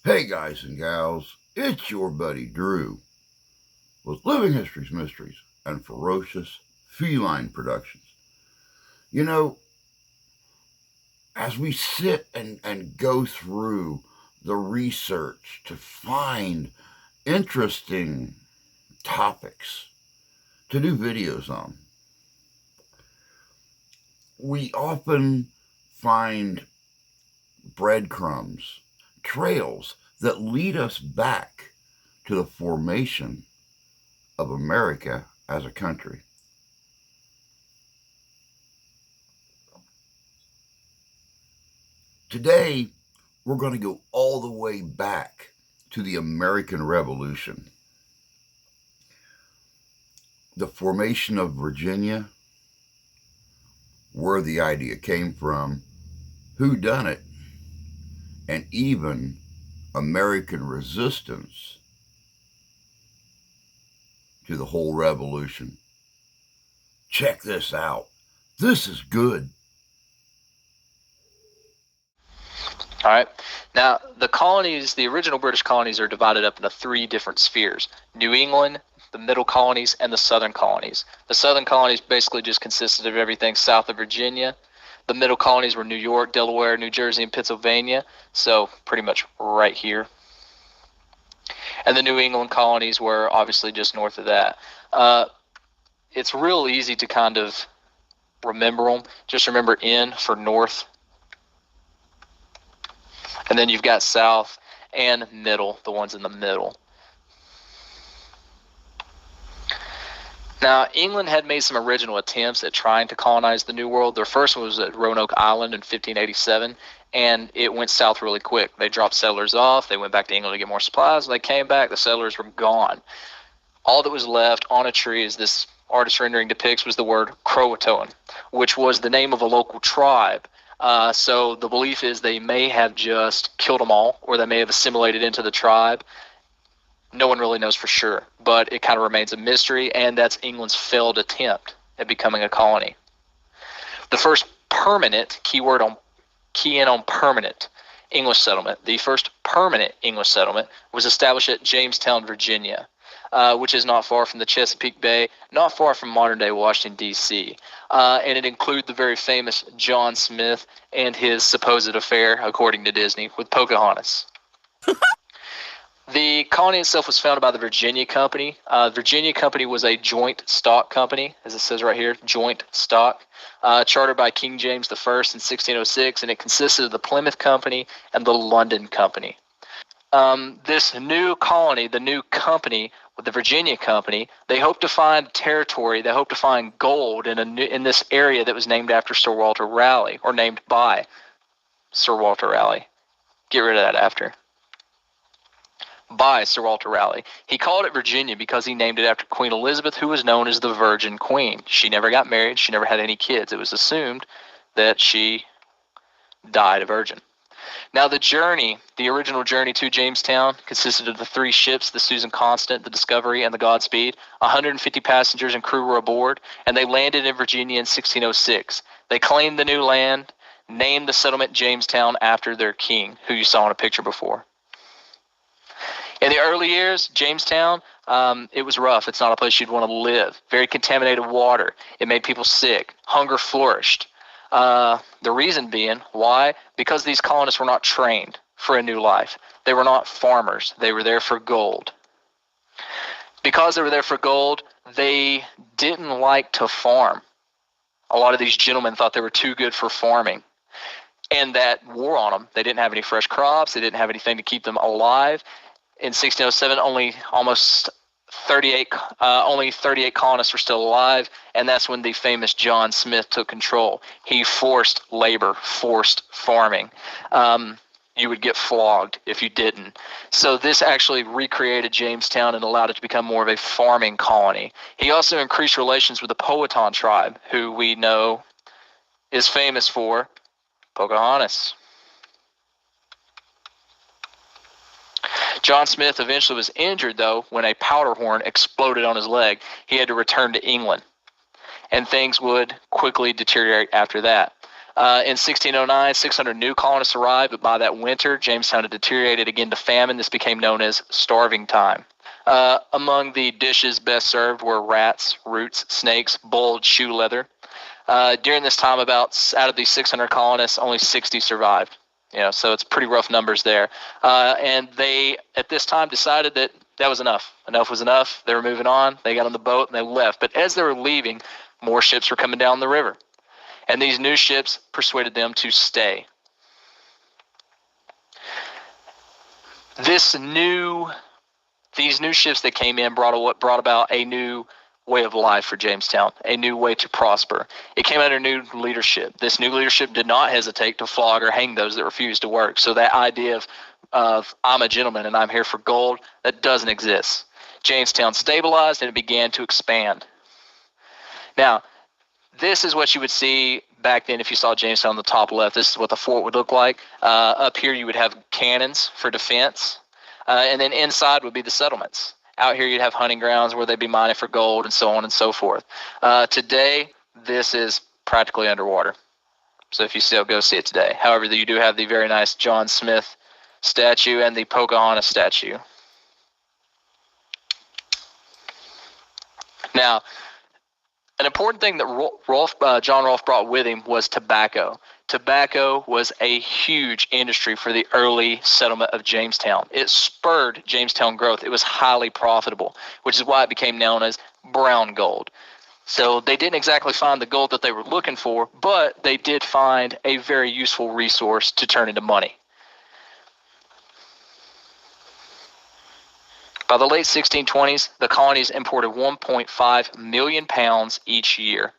Hey guys and gals, it's your buddy Drew with Living History's Mysteries and Ferocious Feline Productions. You know, as we sit and go through the research to find interesting topics to do videos on, we often find breadcrumbs, trails that lead us back to the formation of America as a country. Today, we're going to go all the way back to the American Revolution. The formation of Virginia, where the idea came from, who done it, and even American resistance to the whole revolution. Check this out. This is good. All right. Now, the colonies, the original British colonies, are divided up into three different spheres: New England, the middle colonies, and the southern colonies. The southern colonies basically just consisted of everything south of Virginia. The middle colonies were New York, Delaware, New Jersey, and Pennsylvania, so pretty much right here. And the New England colonies were obviously just north of that. It's real easy to kind of remember them. Just remember N for north. And then you've got south and middle, the ones in the middle. Now, England had made some original attempts at trying to colonize the New World. Their first one was at Roanoke Island in 1587, and it went south really quick. They dropped settlers off. They went back to England to get more supplies. When they came back, the settlers were gone. All that was left on a tree, as this artist rendering depicts, was the word Croatoan, which was the name of a local tribe. So the belief is they may have just killed them all, or they may have assimilated into the tribe. No one really knows for sure, but it kind of remains a mystery, and that's England's failed attempt at becoming a colony. The first permanent, key in on permanent, English settlement. The first permanent English settlement was established at Jamestown, Virginia, which is not far from the Chesapeake Bay, not far from modern-day Washington, D.C., and it included the very famous John Smith and his supposed affair, according to Disney, with Pocahontas. The colony itself was founded by the Virginia Company. Virginia Company was a joint stock company, as it says right here, joint stock, chartered by King James I in 1606, and it consisted of the Plymouth Company and the London Company. This new colony, the new company with the Virginia Company, they hoped to find territory, they hoped to find gold in this area that was named after Sir Walter Raleigh, or named by Sir Walter Raleigh. Get rid of that after. By Sir Walter Raleigh. He called it Virginia because he named it after Queen Elizabeth, who was known as the Virgin Queen. She never got married. She never had any kids. It was assumed that she died a virgin. Now, the original journey to Jamestown consisted of the three ships, the Susan Constant, the Discovery, and the Godspeed. 150 passengers and crew were aboard, and they landed in Virginia in 1606. They claimed the new land, named the settlement Jamestown after their king, who you saw in a picture before. In the early years, Jamestown, it was rough. It's not a place you'd want to live. Very contaminated water. It made people sick. Hunger flourished. The reason being, why? Because these colonists were not trained for a new life. They were not farmers. They were there for gold. Because they were there for gold, they didn't like to farm. A lot of these gentlemen thought they were too good for farming. And that wore on them. They didn't have any fresh crops. They didn't have anything to keep them alive. In 1607, only 38 colonists were still alive, and that's when the famous John Smith took control. He forced labor, forced farming. You would get flogged if you didn't. So this actually recreated Jamestown and allowed it to become more of a farming colony. He also increased relations with the Powhatan tribe, who we know is famous for Pocahontas. John Smith eventually was injured, though, when a powder horn exploded on his leg. He had to return to England, and things would quickly deteriorate after that. In 1609, 600 new colonists arrived, but by that winter, Jamestown had deteriorated again to famine. This became known as starving time. Among the dishes best served were rats, roots, snakes, boiled shoe leather. During this time, out of these 600 colonists, only 60 survived. So it's pretty rough numbers there. And they, at this time, decided that was enough. Enough was enough. They were moving on. They got on the boat and they left. But as they were leaving, more ships were coming down the river. And these new ships persuaded them to stay. These new ships that came in brought about a new way of life for Jamestown, a new way to prosper. It came under new leadership. This new leadership did not hesitate to flog or hang those that refused to work. So that idea of I'm a gentleman and I'm here for gold, that doesn't exist. Jamestown stabilized and it began to expand. Now, this is what you would see back then if you saw Jamestown on the top left. This is what the fort would look like. Up here you would have cannons for defense, and then inside would be the settlements. Out here you'd have hunting grounds where they'd be mining for gold and so on and so forth. Today, this is practically underwater. So if you still go see it today. However, you do have the very nice John Smith statue and the Pocahontas statue. Now, an important thing that John Rolfe brought with him was tobacco. Tobacco was a huge industry for the early settlement of Jamestown. It spurred Jamestown growth. It was highly profitable, which is why it became known as brown gold. So they didn't exactly find the gold that they were looking for, but they did find a very useful resource to turn into money. By the late 1620s, the colonies imported 1.5 million pounds each year.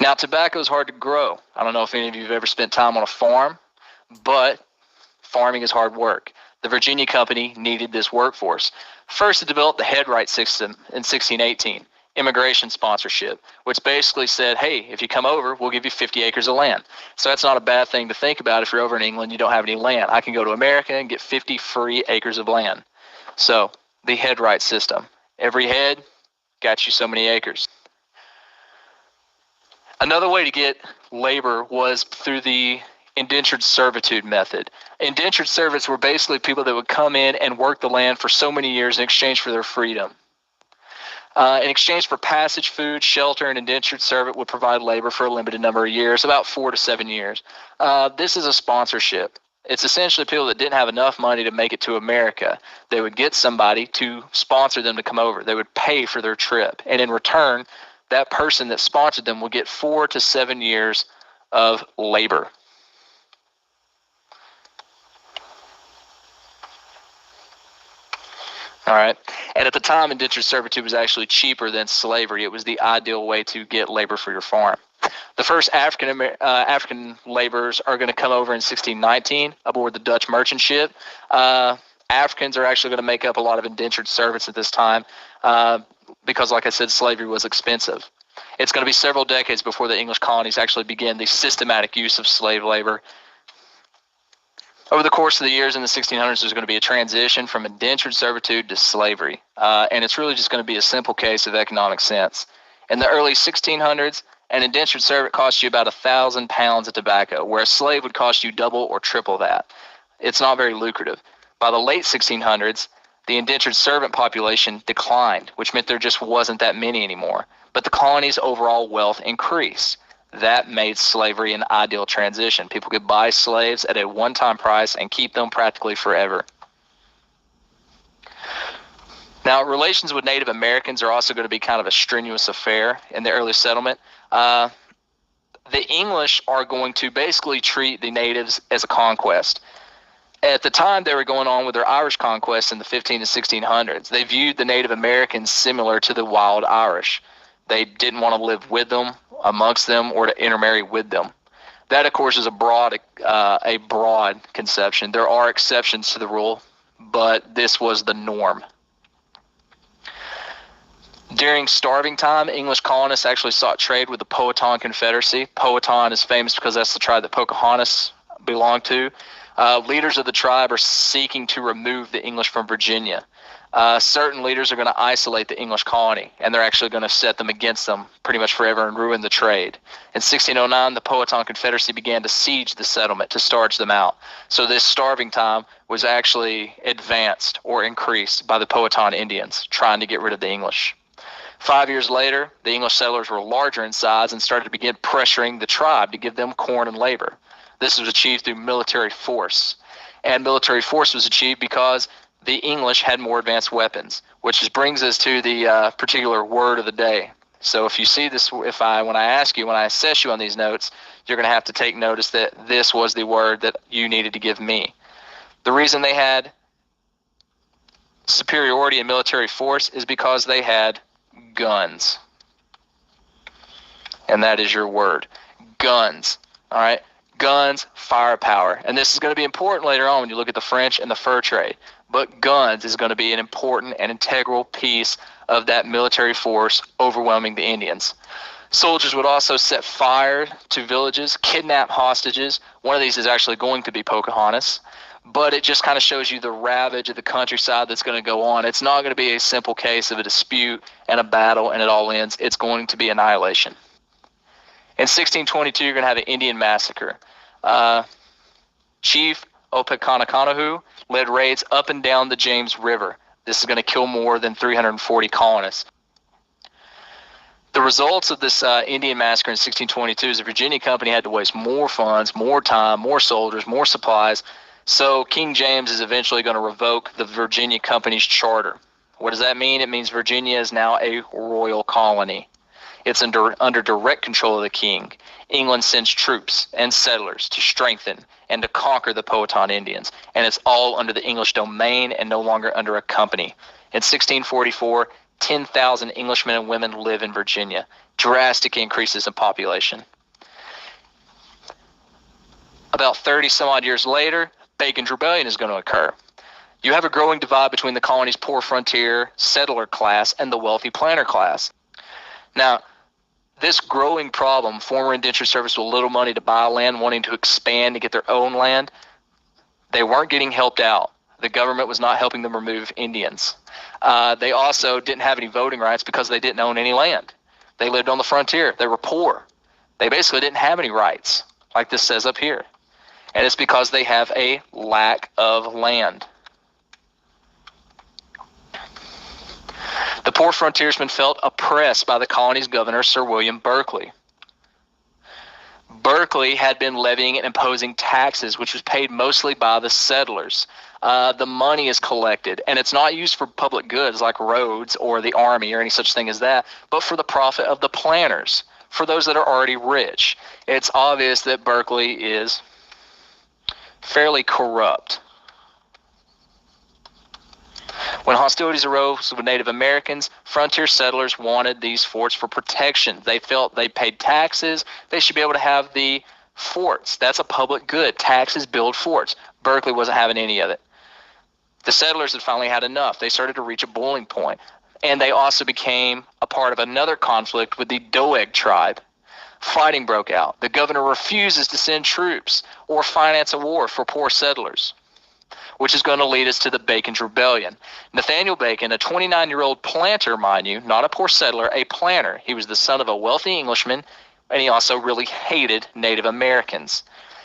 Now, tobacco is hard to grow. I don't know if any of you have ever spent time on a farm, but farming is hard work. The Virginia Company needed this workforce. First, it developed the headright system in 1618, immigration sponsorship, which basically said, hey, if you come over, we'll give you 50 acres of land. So that's not a bad thing to think about if you're over in England, you don't have any land. I can go to America and get 50 free acres of land. So the headright system. Every head got you so many acres. Another way to get labor was through the indentured servitude method. Indentured servants were basically people that would come in and work the land for so many years in exchange for their freedom. In exchange for passage, food, shelter, an indentured servant would provide labor for a limited number of years, about 4 to 7 years. This is a sponsorship. It's essentially people that didn't have enough money to make it to America. They would get somebody to sponsor them to come over. They would pay for their trip. And in return, that person that sponsored them would get 4 to 7 years of labor. All right. And at the time, indentured servitude was actually cheaper than slavery. It was the ideal way to get labor for your farm. The first African laborers are going to come over in 1619 aboard the Dutch merchant ship. Africans are actually going to make up a lot of indentured servants at this time because, like I said, slavery was expensive. It's going to be several decades before the English colonies actually begin the systematic use of slave labor. Over the course of the years in the 1600s, there's going to be a transition from indentured servitude to slavery. And it's really just going to be a simple case of economic sense. In the early 1600s, an indentured servant cost you about 1,000 pounds of tobacco, where a slave would cost you double or triple that. It's not very lucrative. By the late 1600s, the indentured servant population declined, which meant there just wasn't that many anymore. But the colony's overall wealth increased. That made slavery an ideal transition. People could buy slaves at a one-time price and keep them practically forever. Now, relations with Native Americans are also going to be kind of a strenuous affair in the early settlement. The English are going to basically treat the natives as a conquest. At the time, they were going on with their Irish conquest in the 15 and 1600s. They viewed the Native Americans similar to the wild Irish. They didn't want to live with them, amongst them, or to intermarry with them. That, of course, is a broad conception. There are exceptions to the rule, but this was the norm. During starving time, English colonists actually sought trade with the Powhatan Confederacy. Powhatan is famous because that's the tribe that Pocahontas belonged to. Leaders of the tribe are seeking to remove the English from Virginia. certain leaders are going to isolate the English colony, and they're actually going to set them against them pretty much forever and ruin the trade. In 1609, the Powhatan Confederacy began to siege the settlement to starve them out. So this starving time was actually advanced or increased by the Powhatan Indians trying to get rid of the English. 5 years later, the English settlers were larger in size and started to begin pressuring the tribe to give them corn and labor. This was achieved through military force. And military force was achieved because the English had more advanced weapons, which just brings us to the particular word of the day. So if you see this, when I assess you on these notes, you're going to have to take notice that this was the word that you needed to give me. The reason they had superiority in military force is because they had guns. And that is your word. Guns. All right? Guns, firepower. And this is going to be important later on when you look at the French and the fur trade. But guns is going to be an important and integral piece of that military force overwhelming the Indians. Soldiers would also set fire to villages, kidnap hostages. One of these is actually going to be Pocahontas. But it just kind of shows you the ravage of the countryside that's going to go on. It's not going to be a simple case of a dispute and a battle and it all ends. It's going to be annihilation. In 1622, you're going to have an Indian massacre. Chief Opechancanough led raids up and down the James River. This is going to kill more than 340 colonists. The results of this Indian massacre in 1622 is the Virginia Company had to waste more funds, more time, more soldiers, more supplies. So King James is eventually going to revoke the Virginia Company's charter. What does that mean? It means Virginia is now a royal colony. It's under direct control of the king. England sends troops and settlers to strengthen and to conquer the Powhatan Indians. And it's all under the English domain and no longer under a company. In 1644, 10,000 Englishmen and women live in Virginia. Drastic increases in population. About 30 some odd years later, Bacon's Rebellion is going to occur. You have a growing divide between the colony's poor frontier settler class and the wealthy planter class. Now, this growing problem, former indentured servants with little money to buy land, wanting to expand to get their own land, they weren't getting helped out. The government was not helping them remove Indians. They also didn't have any voting rights because they didn't own any land. They lived on the frontier. They were poor. They basically didn't have any rights, like this says up here. And it's because they have a lack of land. The poor frontiersmen felt oppressed by the colony's governor, Sir William Berkeley. Berkeley had been levying and imposing taxes, which was paid mostly by the settlers. The money is collected, and it's not used for public goods like roads or the army or any such thing as that, but for the profit of the planters, for those that are already rich. It's obvious that Berkeley is fairly corrupt. When hostilities arose with Native Americans, frontier settlers wanted these forts for protection. They felt they paid taxes. They should be able to have the forts. That's a public good. Taxes build forts. Berkeley wasn't having any of it. The settlers had finally had enough. They started to reach a boiling point. And they also became a part of another conflict with the Doeg tribe. Fighting broke out. The governor refuses to send troops or finance a war for poor settlers, which is going to lead us to the Bacon's Rebellion. Nathaniel Bacon, a 29-year-old planter, mind you, not a poor settler, a planter. He was the son of a wealthy Englishman, and he also really hated Native Americans.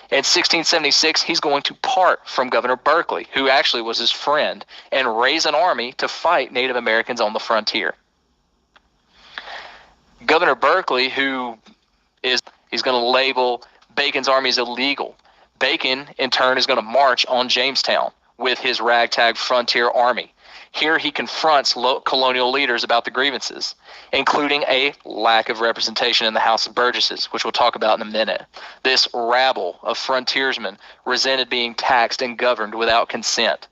In 1676, he's going to part from Governor Berkeley, who actually was his friend, and raise an army to fight Native Americans on the frontier. Governor Berkeley, he's going to label Bacon's army as illegal. Bacon, in turn, is going to march on Jamestown with his ragtag frontier army. Here he confronts colonial leaders about the grievances, including a lack of representation in the House of Burgesses, which we'll talk about in a minute. This rabble of frontiersmen resented being taxed and governed without consent.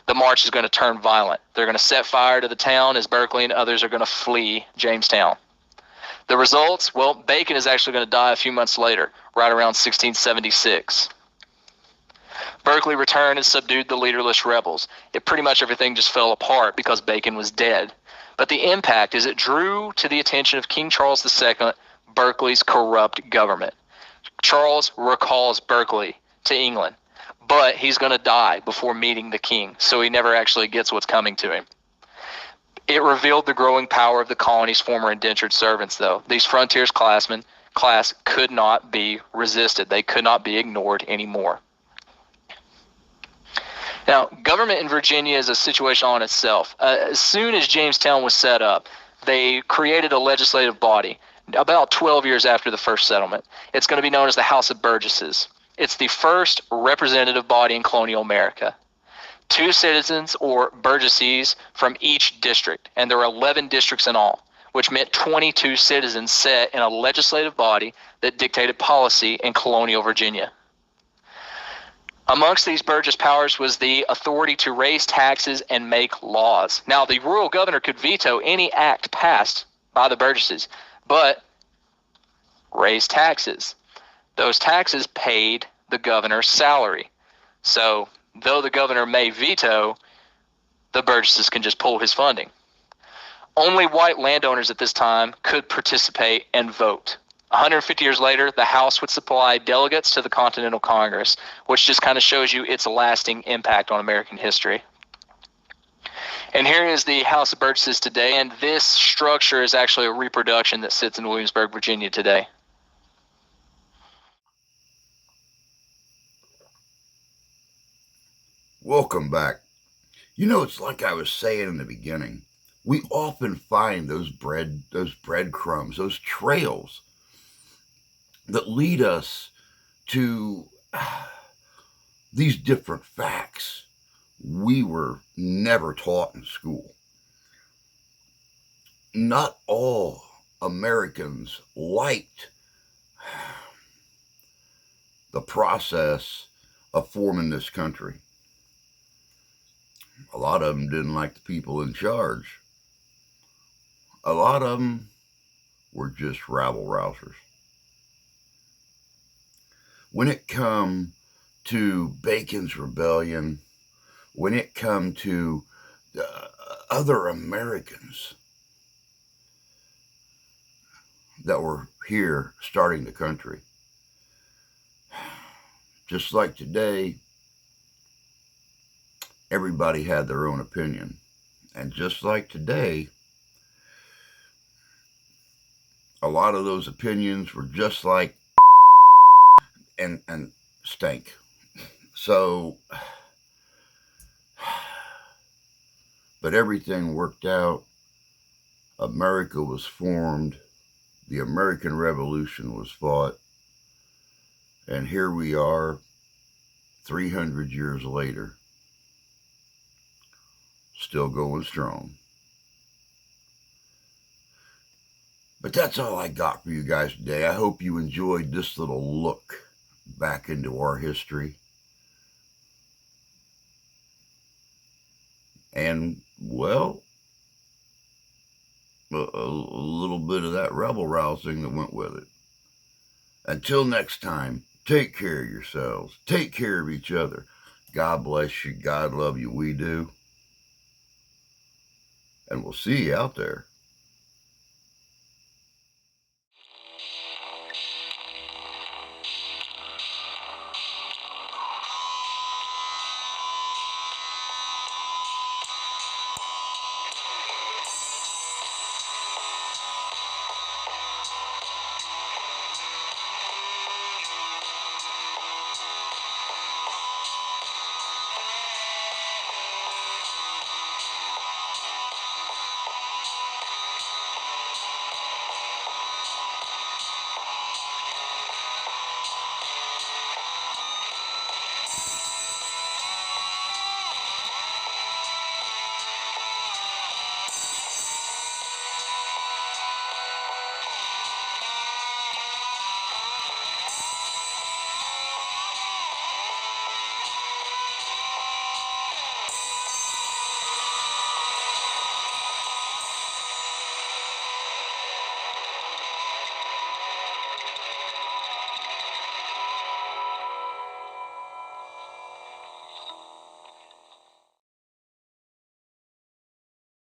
The march is going to turn violent. They're going to set fire to the town as Berkeley and others are going to flee Jamestown. The results? Well, Bacon is actually going to die a few months later, right around 1676. Berkeley returned and subdued the leaderless rebels. Pretty much everything just fell apart because Bacon was dead. But the impact is it drew to the attention of King Charles II Berkeley's corrupt government. Charles recalls Berkeley to England, but he's going to die before meeting the king, so he never actually gets what's coming to him. It revealed the growing power of the colony's former indentured servants, though. These frontiers class could not be resisted. They could not be ignored anymore. Now, government in Virginia is a situation on itself. As soon as Jamestown was set up, they created a legislative body about 12 years after the first settlement. It's going to be known as the House of Burgesses. It's the first representative body in colonial America. 2 citizens or burgesses from each district, and there were 11 districts in all, which meant 22 citizens sat in a legislative body that dictated policy in colonial Virginia. Amongst these Burgess powers was the authority to raise taxes and make laws. Now, the royal governor could veto any act passed by the Burgesses, but raise taxes. Those taxes paid the governor's salary. So, though the governor may veto, the Burgesses can just pull his funding. Only white landowners at this time could participate and vote. 150 years later, the House would supply delegates to the Continental Congress, which just kind of shows you its lasting impact on American history. And here is the House of Burgesses today, and this structure is actually a reproduction that sits in Williamsburg, Virginia today. Welcome back. You know, it's like I was saying in the beginning. We often find those breadcrumbs, those trails that lead us to these different facts we were never taught in school. Not all Americans liked the process of forming this country. A lot of them didn't like the people in charge. A lot of them were just rabble rousers. When it come to Bacon's Rebellion, when it come to other Americans that were here starting the country, just like today, everybody had their own opinion. And just like today, a lot of those opinions were just like and stank. So, but everything worked out. America was formed. The American Revolution was fought. And here we are, 300 years later, still going strong. But that's all I got for you guys today. I hope you enjoyed this little look back into our history. And, well, a little bit of that rebel rousing that went with it. Until next time, take care of yourselves. Take care of each other. God bless you. God love you. We do. And we'll see you out there.